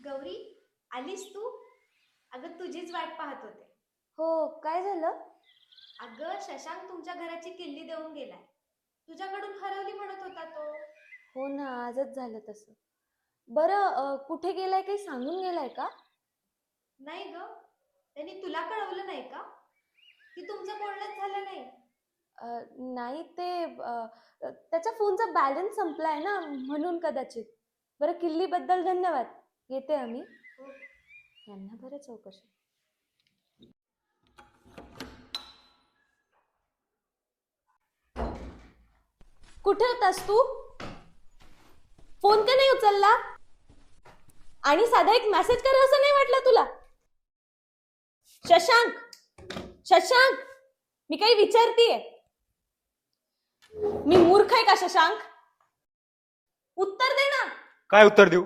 गौरी, आलीस तू? अगं तुझीच वाट पाहत होते. हो, काय झालं? अगं शशांक तुमच्या घराची किल्ली देऊन गेलाय. तुझ्याकडून हरवली म्हणत होता तो. हो ना, आजच झालं तसं. बरं, कुठे गेलाय काही सांगून गेलाय का? नाही ग, त्यांनी तुला कळवलं नाही का की तुमचं बोलणंच झालं नाही? नाही त्याच्या फोनचा बॅलन्स संपलाय ना, म्हणून कदाचित. बरं, किल्लीबद्दल धन्यवाद. येते आम्ही. हो. यांना बरं चौकशी. कुठे होतास तू? फोन का नाही उचलला? आणि साधा एक मेसेज करा असं नाही वाटलं तुला? शशांक, शशांक, मी काही विचारतीये. मी मूर्ख आहे का शशांक? उत्तर दे ना. काय उत्तर देऊ?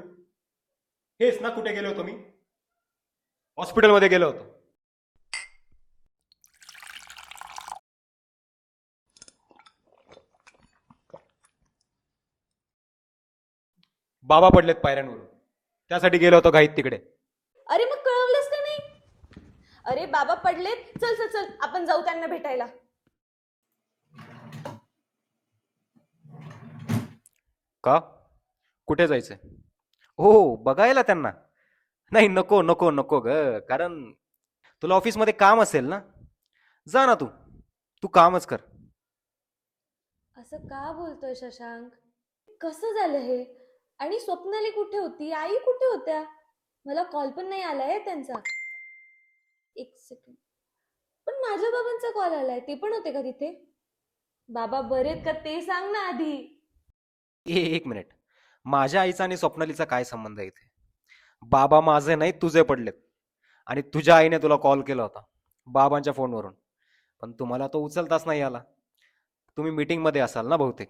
हेच ना कुठे गेलो होतो मी? हॉस्पिटलमध्ये गेलो होतो. बाबा पडलेत पायऱ्यांवरून, त्यासाठी गेलो होतो घाईत तिकडे. अरे मग कळवलंस का नाही? अरे बाबा पडलेत, चल चल चल आपण जाऊ त्यांना भेटायला. का? कुठे जायचंय? हो, बघायला त्यांना? नाही, नको नको नको ग, कारण तुला ऑफिसमध्ये काम असेल ना. जा ना तू तू कामच कर. असं का बोलतोय शशांक? कसं झालं हे? आणि स्वप्नाली कुठे होती? आई कुठे होत्या? मला कॉल पण नाही आलाय त्यांचा. एक सेकंड. पण माझ्या बाबांचा कॉल आलाय, ते पण होते का तिथे? बाबा बरेत का ते सांग ना आधी. एक मिनिट, माझ्या आईचा आणि स्वप्नालीचा काय संबंध आहे इथे? बाबा माझे नाही तुझे पडलेत, आणि तुझ्या आईने तुला कॉल केला होता बाबांच्या फोनवरून, पण तुम्हाला तो उचलताच नाही आला. तुम्ही मीटिंग मध्ये असाल ना बहुतेक.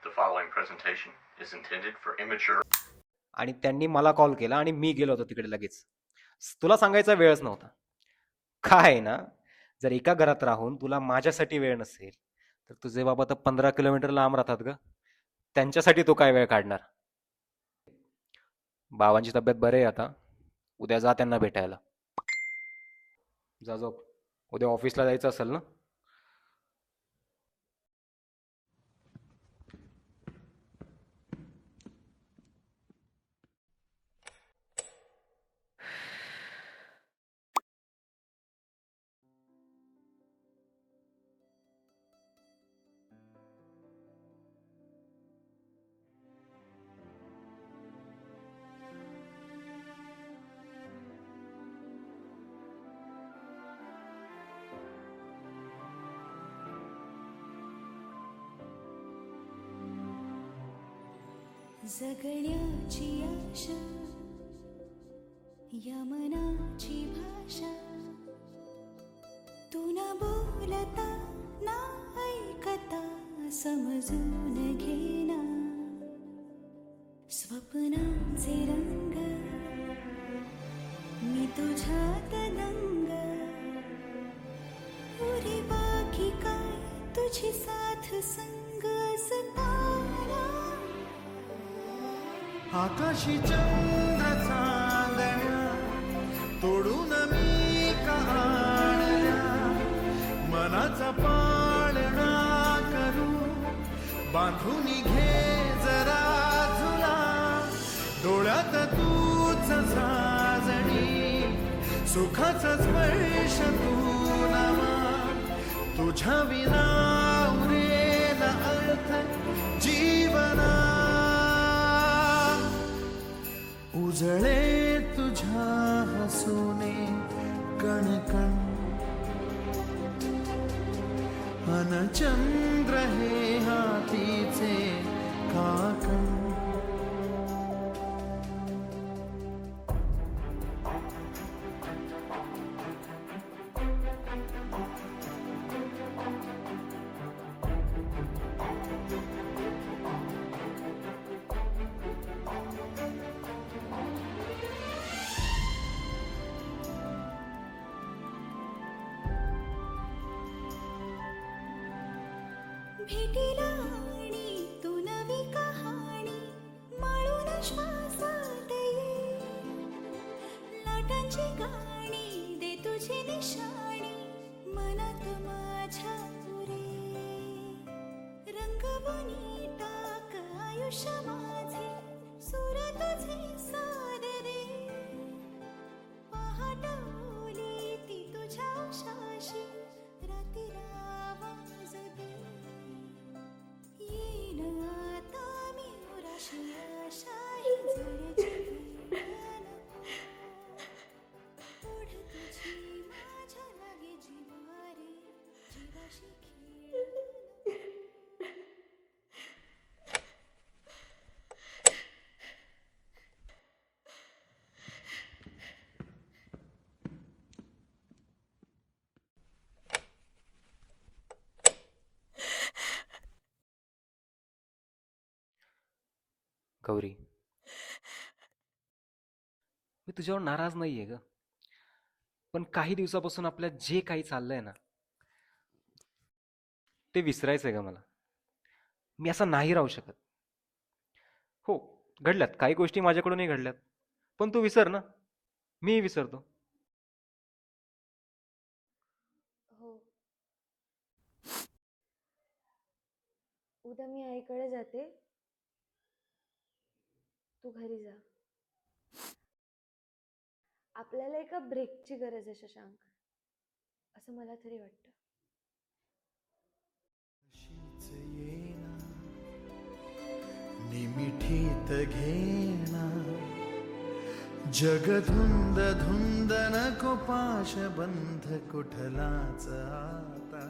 The following presentation is intended for immature. आणि त्यांनी मला कॉल केला आणि मी गेलो होतो तिकडे लगेच. तुला सांगायचा वेळच नव्हता. काय आहे ना, जर एका घरात राहून तुला माझ्यासाठी वेळ नसेल, तर तुझे बाबा तर 15 किलोमीटर लांब राहतात ग. त्यांच्यासाठी तू काय वेळ काढणार? बाबांची तब्येत बरी आहे आता. उद्या जा त्यांना भेटायला. जा झोप. उद्या ऑफिसला जायचं असेल ना. जगण्याची आशा, या मनाची भाषा, तू न बोलता ना ऐकता समजून घेना. स्वप्नांचे रंग मी तुझ्यात दंग, पुरी बाकी काय तुझी साथ संग सताना. आकाशी चंद्र चांदण्या तोडून मी का आणल्या, मनाचा पाळणा करू बांधून घे जरा झुला. डोळ्यात तूच साजणी, सुखाचा स्पर्श तू नामा. तुझ्या विना उरेल अर्थ जीवना. उजळे तुझ्या हसूने कणकण, अन चंद्र हे हातीचे काकण. भेटीला आणि तू नवी कहाणी माळून श्वासात ये लाटांची गाणी दे तुझी निशाणी मनात माझ्या पुरे रंगवणी टाक आयुष्य माझे सुर तुझे साद दे पहाट ओली ती तुझ्या उशाशी राती आवाज दे येईन आता मी उराशी आशाही जडची वेळ ओढ तुझी माझ्या लागे जिवारे जीवाशी खेळ गौरी, मी तुझ्यावर नाराज नाहीये ग, पण काही दिवसापासून आपल्यात जे काही चाललंय ना ते विसरायचंय ग मला. मी असं नाही राहू शकत. हो, घडल्यात काही गोष्टी, माझ्याकडूनही घडल्यात, पण तू विसर ना, मीही विसरतो. हो, उद्या मी आईकडे जाते, तू घरी जा. आपल्याला एका ब्रेकची गरज आहे शशांक, असं मला तरी वाटतं. अशीच येना निमिठीत घेना जग धुंद धुंद नको पाश बंध कुठलाच आता